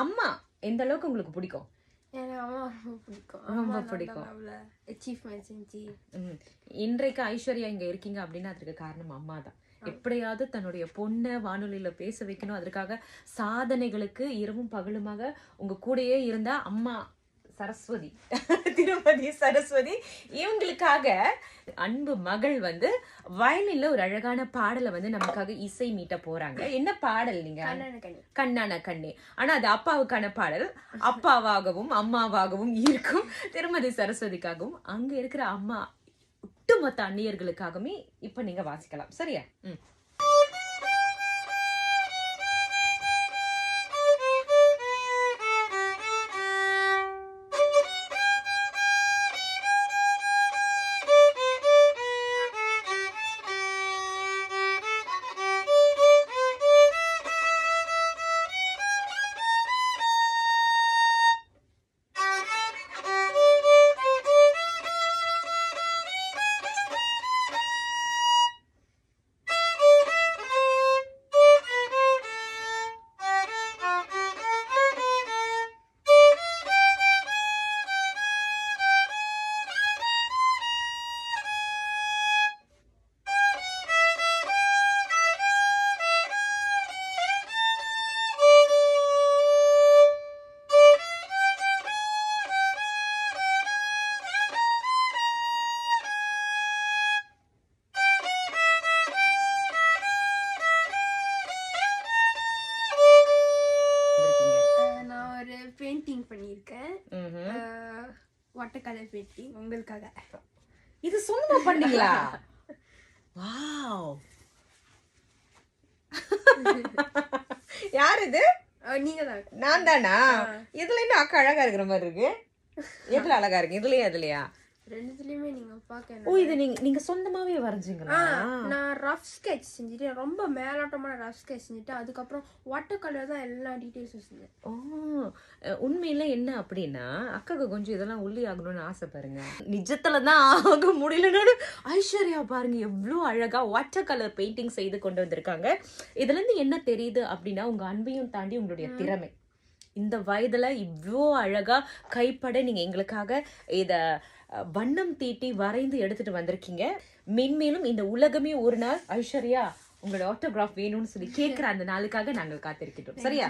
அம்மா எந்த அளவுக்கு உங்களுக்கு பிடிக்கும்? எனக்கு அம்மா ரொம்ப பிடிக்கும். ரொம்ப பிடிக்கும். அச்சீவ்மெண்ட் செஞ்சு இன்றைக்கு ஐஸ்வர்யா இங்க இருக்கீங்க அப்படின்னா அதற்கு காரணம் அம்மா தான். எப்படியாவது தன்னுடைய பொண்ணை வானொலியில பேச வைக்கணும், அதற்காக சாதனைகளுக்கு இரவும் பகலுமாக உங்க கூடயே இருந்த அம்மா சரஸ்வதி, திருமதி சரஸ்வதி, இவங்களுக்காக அன்பு மகள் வந்து வயலின்ல ஒரு அழகான பாடலை வந்து நமக்காக இசை மீட்ட போறாங்க. என்ன பாடல்? நீங்க கண்ணான கண்ணே. ஆனா அது அப்பாவுக்கான பாடல். அப்பாவாகவும் அம்மாவாகவும் இருக்கும் திருமதி சரஸ்வதிக்காகவும் அங்க இருக்கிற அம்மா ஒட்டுமொத்த அந்நியர்களுக்காகவே இப்ப நீங்க வாசிக்கலாம். சரியா? பெயிண்டிங் பண்ணியிருக்கேன். வாட்டர் கலர் பெயிண்டிங் உங்களுக்காக. இது சொந்தமா பண்ணீங்களா? வாவ். யார் இது? நீங்க தான். நான் தானா? இதுல என்ன அக்கா அழகா இருக்கிற மாதிரி இருக்கு. எதுல அழகா இருக்கு? இதுலயா இதுலயா? ரெண்டுத்துலயுமே நீங்க பாக்க. ஓ, இது நீங்க சொந்தமாவே வரைஞ்சீங்களா? நான் ரஃப் ஸ்கெட்ச் செஞ்சுட்டு ரொம்ப மேலோட்டமான ரஃப் ஸ்கெட்ச் செஞ்சுட்டு அதுக்கப்புறம் வாட்டர் கலர் தான் எல்லா டீடைல்ஸும் செஞ்சேன். ஓ, உண்மையில என்ன அப்படின்னா அக்காவுக்கு கொஞ்சம் இதெல்லாம் உள்ளி ஆகணும்னு ஆசை பாருங்க. நிஜத்துலதான் ஆக முடியலன்னு ஐஸ்வர்யா பாருங்க எவ்வளவு அழகா வாட்டர் கலர் பெயிண்டிங் செய்து கொண்டு வந்திருக்காங்க. இதுல இருந்து என்ன தெரியுது அப்படின்னா உங்க அன்பையும் தாண்டி உங்களுடைய திறமை. இந்த வயதுல இவ்வளோ அழகா கைப்பட நீங்க எங்களுக்காக இத வண்ணம் தீட்டி வரைந்து எடுத்துட்டு வந்திருக்கீங்க. மென்மேலும் இந்த உலகமே ஒரு நாள் ஐஸ்வர்யா உங்களோட ஆட்டோகிராஃப் வேணும்னு சொல்லி கேட்கிற அந்த நாளுக்காக நாங்கள் காத்திருக்கிட்டோம். சரியா?